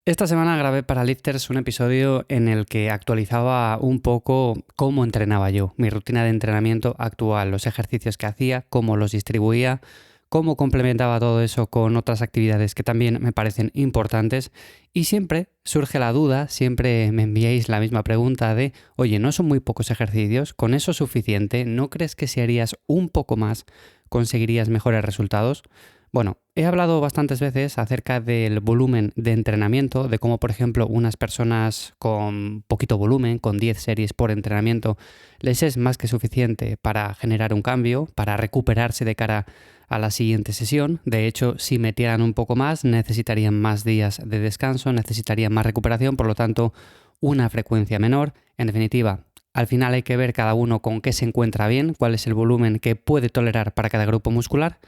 Esta semana grabé para Lifters un episodio en el que actualizaba un poco cómo entrenaba yo, mi rutina de entrenamiento actual, los ejercicios que hacía, cómo los distribuía, cómo complementaba todo eso con otras actividades que también me parecen importantes. Y siempre surge la duda, siempre me enviáis la misma pregunta de, oye, ¿no son muy pocos ejercicios? ¿Con eso es suficiente? ¿No crees que si harías un poco más conseguirías mejores resultados? Bueno, he hablado bastantes veces acerca del volumen de entrenamiento, de cómo, por ejemplo, unas personas con poquito volumen, con 10 series por entrenamiento, les es más que suficiente para generar un cambio, para recuperarse de cara a la siguiente sesión. De hecho, si metieran un poco más, necesitarían más días de descanso, necesitarían más recuperación, por lo tanto, una frecuencia menor. En definitiva, al final hay que ver cada uno con qué se encuentra bien, cuál es el volumen que puede tolerar para cada grupo muscular.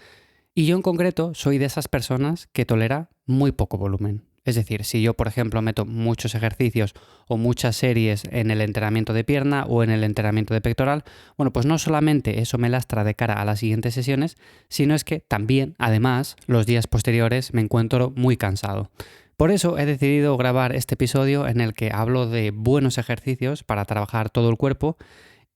Y yo en concreto soy de esas personas que tolera muy poco volumen. Es decir, si yo, por ejemplo, meto muchos ejercicios o muchas series en el entrenamiento de pierna o en el entrenamiento de pectoral, bueno, pues no solamente eso me lastra de cara a las siguientes sesiones, sino es que también, además, los días posteriores me encuentro muy cansado. Por eso he decidido grabar este episodio en el que hablo de buenos ejercicios para trabajar todo el cuerpo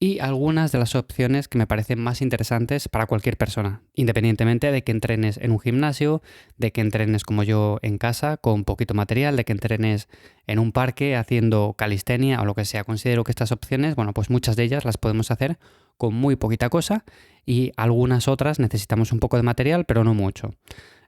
y algunas de las opciones que me parecen más interesantes para cualquier persona, independientemente de que entrenes en un gimnasio, de que entrenes como yo en casa con poquito material, de que entrenes en un parque haciendo calistenia o lo que sea. Considero que estas opciones, bueno, pues muchas de ellas las podemos hacer con muy poquita cosa y algunas otras necesitamos un poco de material, pero no mucho.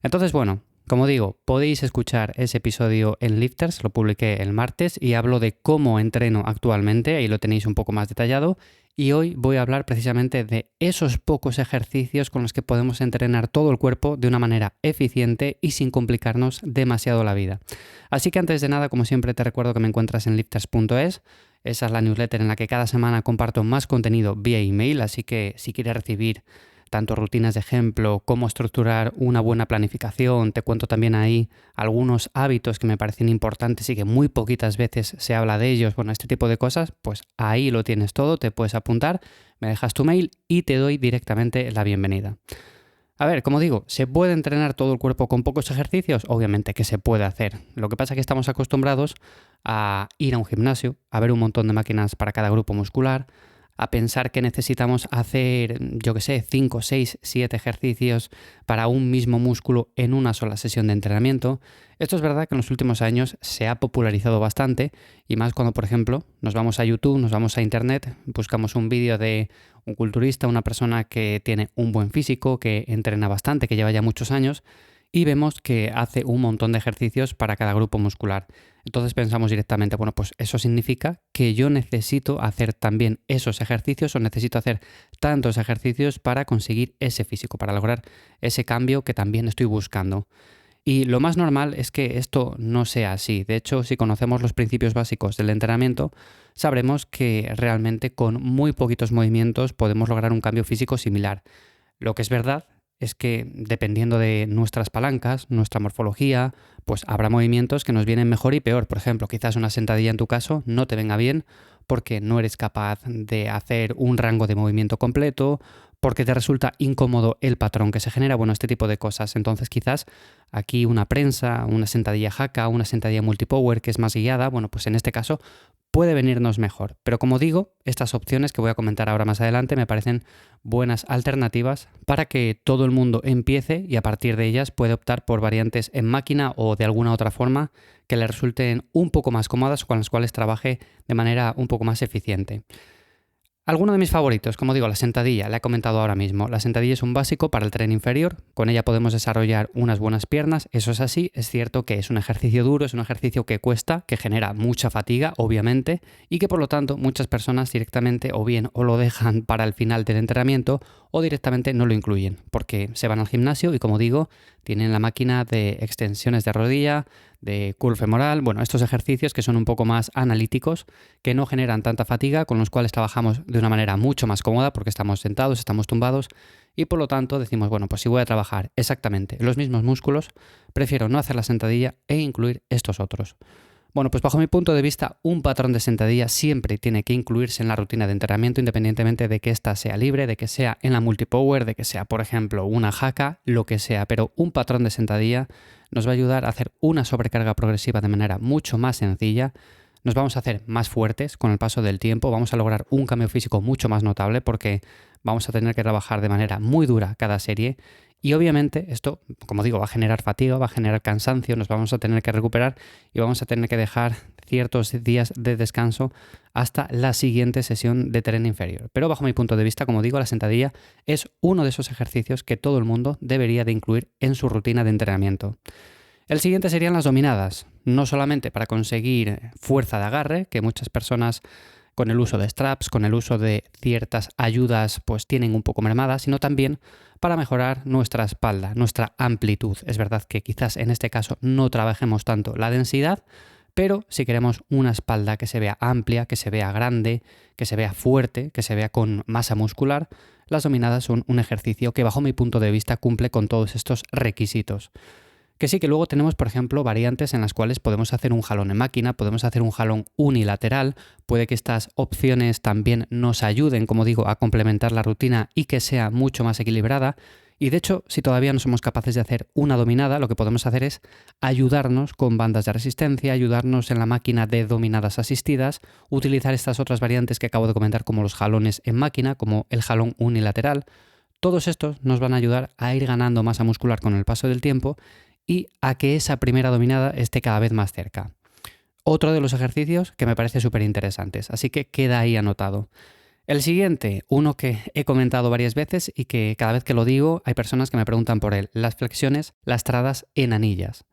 Entonces, bueno, como digo, podéis escuchar ese episodio en Lifters, lo publiqué el martes y hablo de cómo entreno actualmente, ahí lo tenéis un poco más detallado. Y hoy voy a hablar precisamente de esos pocos ejercicios con los que podemos entrenar todo el cuerpo de una manera eficiente y sin complicarnos demasiado la vida. Así que antes de nada, como siempre, te recuerdo que me encuentras en lifters.es. Esa es la newsletter en la que cada semana comparto más contenido vía email, así que si quieres recibir tanto rutinas de ejemplo, cómo estructurar una buena planificación, te cuento también ahí algunos hábitos que me parecen importantes y que muy poquitas veces se habla de ellos, bueno, este tipo de cosas, pues ahí lo tienes todo, te puedes apuntar, me dejas tu mail y te doy directamente la bienvenida. A ver, como digo, ¿se puede entrenar todo el cuerpo con pocos ejercicios? Obviamente que se puede hacer. Lo que pasa es que estamos acostumbrados a ir a un gimnasio, a ver un montón de máquinas para cada grupo muscular, a pensar que necesitamos hacer, yo qué sé, 5, 6, 7 ejercicios para un mismo músculo en una sola sesión de entrenamiento. Esto es verdad que en los últimos años se ha popularizado bastante y más cuando, por ejemplo, nos vamos a YouTube, nos vamos a Internet, buscamos un vídeo de un culturista, una persona que tiene un buen físico, que entrena bastante, que lleva ya muchos años y vemos que hace un montón de ejercicios para cada grupo muscular. Entonces pensamos directamente, bueno, pues eso significa que yo necesito hacer también esos ejercicios o necesito hacer tantos ejercicios para conseguir ese físico, para lograr ese cambio que también estoy buscando. Y lo más normal es que esto no sea así. De hecho, si conocemos los principios básicos del entrenamiento, sabremos que realmente con muy poquitos movimientos podemos lograr un cambio físico similar. Lo que es verdad es que dependiendo de nuestras palancas, nuestra morfología, pues habrá movimientos que nos vienen mejor y peor. Por ejemplo, quizás una sentadilla en tu caso no te venga bien porque no eres capaz de hacer un rango de movimiento completo, porque te resulta incómodo el patrón que se genera, bueno, este tipo de cosas. Entonces quizás aquí una prensa, una sentadilla haka, una sentadilla multipower que es más guiada, bueno, pues en este caso puede venirnos mejor. Pero como digo, estas opciones que voy a comentar ahora más adelante me parecen buenas alternativas para que todo el mundo empiece y a partir de ellas puede optar por variantes en máquina o de alguna otra forma que le resulten un poco más cómodas o con las cuales trabaje de manera un poco más eficiente. Alguno de mis favoritos, como digo, la sentadilla, la he comentado ahora mismo. La sentadilla es un básico para el tren inferior, con ella podemos desarrollar unas buenas piernas, eso es así, es cierto que es un ejercicio duro, es un ejercicio que cuesta, que genera mucha fatiga, obviamente, y que por lo tanto muchas personas directamente o bien o lo dejan para el final del entrenamiento o directamente no lo incluyen, porque se van al gimnasio y como digo, tienen la máquina de extensiones de rodilla, de curl femoral, bueno, estos ejercicios que son un poco más analíticos, que no generan tanta fatiga, con los cuales trabajamos de una manera mucho más cómoda porque estamos sentados, estamos tumbados y por lo tanto decimos, bueno, pues si voy a trabajar exactamente los mismos músculos, prefiero no hacer la sentadilla e incluir estos otros. Bueno, pues bajo mi punto de vista, un patrón de sentadilla siempre tiene que incluirse en la rutina de entrenamiento, independientemente de que ésta sea libre, de que sea en la multipower, de que sea, por ejemplo, una haka, lo que sea. Pero un patrón de sentadilla nos va a ayudar a hacer una sobrecarga progresiva de manera mucho más sencilla. Nos vamos a hacer más fuertes con el paso del tiempo, vamos a lograr un cambio físico mucho más notable porque vamos a tener que trabajar de manera muy dura cada serie. Y obviamente esto, como digo, va a generar fatiga, va a generar cansancio, nos vamos a tener que recuperar y vamos a tener que dejar ciertos días de descanso hasta la siguiente sesión de tren inferior. Pero bajo mi punto de vista, como digo, la sentadilla es uno de esos ejercicios que todo el mundo debería de incluir en su rutina de entrenamiento. El siguiente serían las dominadas, no solamente para conseguir fuerza de agarre, que muchas personas con el uso de straps, con el uso de ciertas ayudas, pues tienen un poco mermada, sino también para mejorar nuestra espalda, nuestra amplitud. Es verdad que quizás en este caso no trabajemos tanto la densidad, pero si queremos una espalda que se vea amplia, que se vea grande, que se vea fuerte, que se vea con masa muscular, las dominadas son un ejercicio que bajo mi punto de vista cumple con todos estos requisitos. Que sí, que luego tenemos, por ejemplo, variantes en las cuales podemos hacer un jalón en máquina, podemos hacer un jalón unilateral, puede que estas opciones también nos ayuden, como digo, a complementar la rutina y que sea mucho más equilibrada. Y de hecho, si todavía no somos capaces de hacer una dominada, lo que podemos hacer es ayudarnos con bandas de resistencia, ayudarnos en la máquina de dominadas asistidas, utilizar estas otras variantes que acabo de comentar como los jalones en máquina, como el jalón unilateral. Todos estos nos van a ayudar a ir ganando masa muscular con el paso del tiempo y a que esa primera dominada esté cada vez más cerca. Otro de los ejercicios que me parece súper interesantes, así que queda ahí anotado. El siguiente, uno que he comentado varias veces y que cada vez que lo digo hay personas que me preguntan por él, las flexiones lastradas en anillas.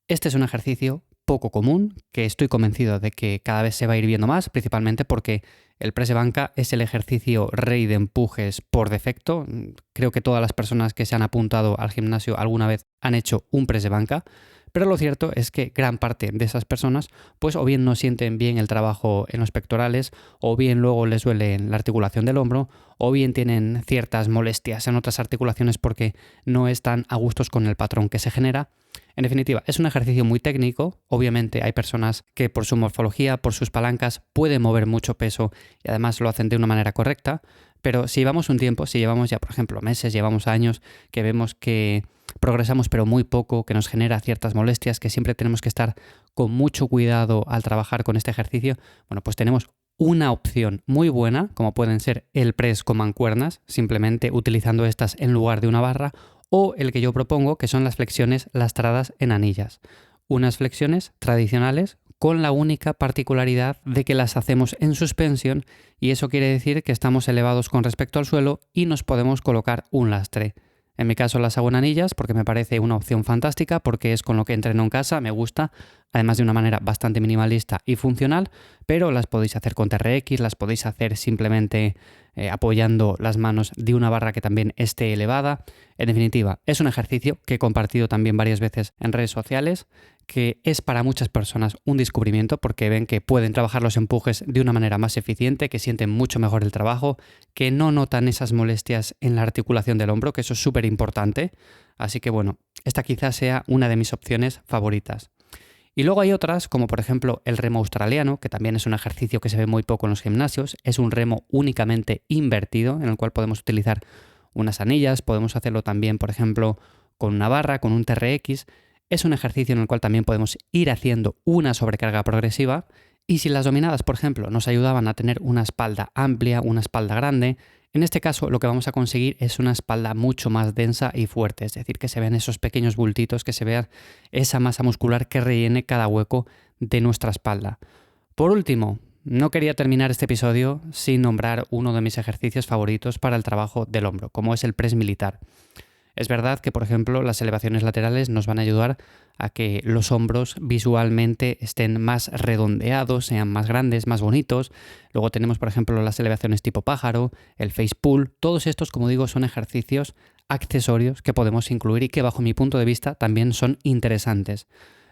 Este es un ejercicio poco común, que estoy convencido de que cada vez se va a ir viendo más, principalmente porque el press de banca es el ejercicio rey de empujes por defecto. Creo que todas las personas que se han apuntado al gimnasio alguna vez han hecho un press de banca, pero lo cierto es que gran parte de esas personas pues o bien no sienten bien el trabajo en los pectorales, o bien luego les duele la articulación del hombro, o bien tienen ciertas molestias en otras articulaciones porque no están a gustos con el patrón que se genera. En definitiva, es un ejercicio muy técnico. Obviamente hay personas que por su morfología, por sus palancas, pueden mover mucho peso y además lo hacen de una manera correcta, pero si llevamos un tiempo, si llevamos ya por ejemplo meses, llevamos años, que vemos que progresamos pero muy poco, que nos genera ciertas molestias, que siempre tenemos que estar con mucho cuidado al trabajar con este ejercicio, bueno, pues tenemos una opción muy buena, como pueden ser el press con mancuernas, simplemente utilizando estas en lugar de una barra, o el que yo propongo, que son las flexiones lastradas en anillas. Unas flexiones tradicionales con la única particularidad de que las hacemos en suspensión, y eso quiere decir que estamos elevados con respecto al suelo y nos podemos colocar un lastre. En mi caso las hago en anillas porque me parece una opción fantástica, porque es con lo que entreno en casa, me gusta, además de una manera bastante minimalista y funcional, pero las podéis hacer con TRX, las podéis hacer simplemente apoyando las manos de una barra que también esté elevada. En definitiva, es un ejercicio que he compartido también varias veces en redes sociales, que es para muchas personas un descubrimiento porque ven que pueden trabajar los empujes de una manera más eficiente, que sienten mucho mejor el trabajo, que no notan esas molestias en la articulación del hombro, que eso es súper importante. Así que bueno, esta quizás sea una de mis opciones favoritas. Y luego hay otras, como por ejemplo el remo australiano, que también es un ejercicio que se ve muy poco en los gimnasios. Es un remo únicamente invertido, en el cual podemos utilizar unas anillas, podemos hacerlo también, por ejemplo, con una barra, con un TRX. Es un ejercicio en el cual también podemos ir haciendo una sobrecarga progresiva, y si las dominadas, por ejemplo, nos ayudaban a tener una espalda amplia, una espalda grande, en este caso lo que vamos a conseguir es una espalda mucho más densa y fuerte, es decir, que se vean esos pequeños bultitos, que se vea esa masa muscular que rellene cada hueco de nuestra espalda. Por último, no quería terminar este episodio sin nombrar uno de mis ejercicios favoritos para el trabajo del hombro, como es el press militar. Es verdad que, por ejemplo, las elevaciones laterales nos van a ayudar a que los hombros visualmente estén más redondeados, sean más grandes, más bonitos. Luego tenemos, por ejemplo, las elevaciones tipo pájaro, el face pull. Todos estos, como digo, son ejercicios accesorios que podemos incluir y que, bajo mi punto de vista, también son interesantes.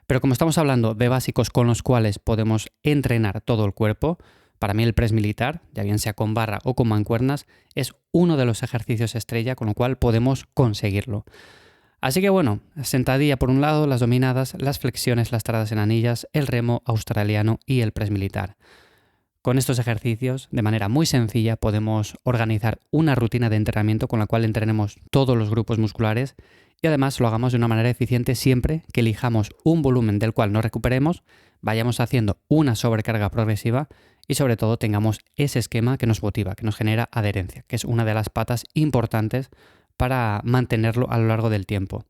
Pero como estamos hablando de básicos con los cuales podemos entrenar todo el cuerpo, para mí el press militar, ya bien sea con barra o con mancuernas, es uno de los ejercicios estrella con lo cual podemos conseguirlo. Así que bueno, sentadilla por un lado, las dominadas, las flexiones lastradas en anillas, el remo australiano y el press militar. Con estos ejercicios, de manera muy sencilla, podemos organizar una rutina de entrenamiento con la cual entrenemos todos los grupos musculares y además lo hagamos de una manera eficiente siempre que elijamos un volumen del cual nos recuperemos, vayamos haciendo una sobrecarga progresiva y sobre todo tengamos ese esquema que nos motiva, que nos genera adherencia, que es una de las patas importantes para mantenerlo a lo largo del tiempo.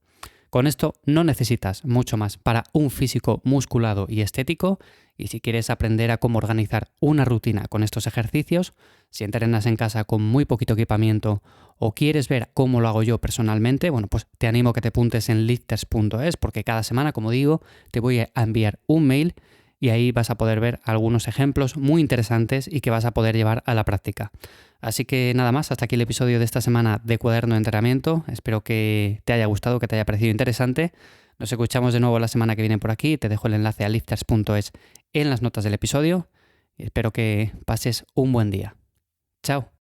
Con esto no necesitas mucho más para un físico musculado y estético, y si quieres aprender a cómo organizar una rutina con estos ejercicios, si entrenas en casa con muy poquito equipamiento o quieres ver cómo lo hago yo personalmente, bueno, pues te animo a que te apuntes en lifters.es porque cada semana, como digo, te voy a enviar un mail y ahí vas a poder ver algunos ejemplos muy interesantes y que vas a poder llevar a la práctica. Así que nada más, hasta aquí el episodio de esta semana de Cuaderno de Entrenamiento. Espero que te haya gustado, que te haya parecido interesante. Nos escuchamos de nuevo la semana que viene por aquí. Te dejo el enlace a lifters.es en las notas del episodio. Espero que pases un buen día. Chao.